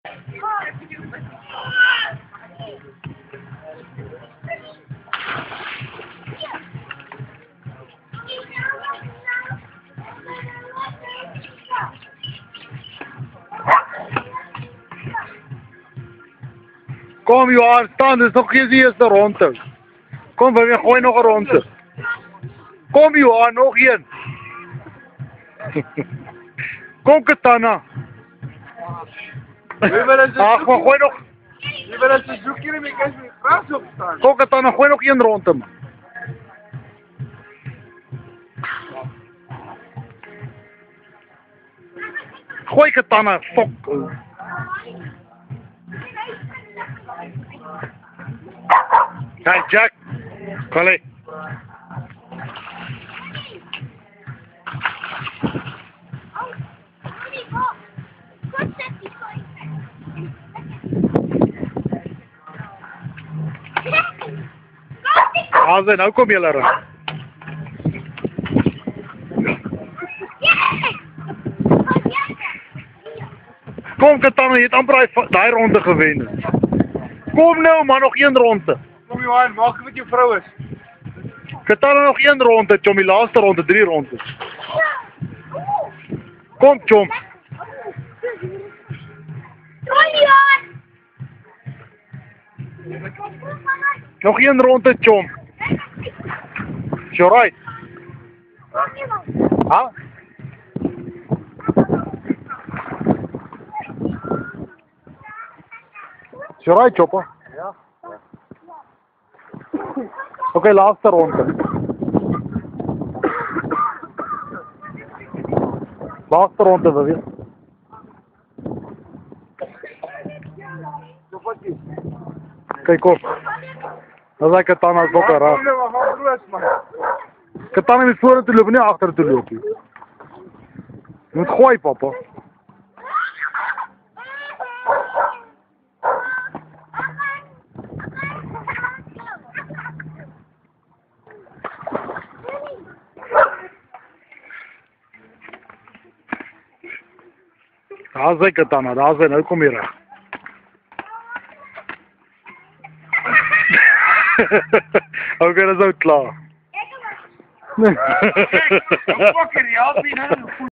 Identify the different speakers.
Speaker 1: Kom Johan, staan, dis nog geen die eerste ronde. Kom, we gooi nog 'n ronde. Kom Johan, nog een. Kom Katana. Ach, maar gooi nog.
Speaker 2: Je wil een Suzuki en ik kan je gras opstaan.
Speaker 1: Kom Katana, gooi nog een ronde man. Gooi Katana, fok. Hey Jack, Kale. Hazen, nou kom julle reg. Kom Katana, jy het amper daai ronde gewen. Kom nou man, nog een ronde.
Speaker 2: Kom Johan, maak met jou vrou is.
Speaker 1: Katana nog een ronde, chom, die laaste ronde, 3 rondes. Kom chom. Nog een ronde chom. Is alright? Ha? Is alright chopper?
Speaker 2: Ja.
Speaker 1: Oké, laaste ronde. Laaste ronde weer. Kijk op. Dat is Katana ook
Speaker 2: Kom
Speaker 1: raar.
Speaker 2: nou, we gaan broos man.
Speaker 1: Katana moet voor te lopen, niet achter te lopen. Je moet gooien, papa. Daar is Katana, daar is nou kom je reg. Oké, dat is ook klaar.
Speaker 2: Fucker, je helpt me nou.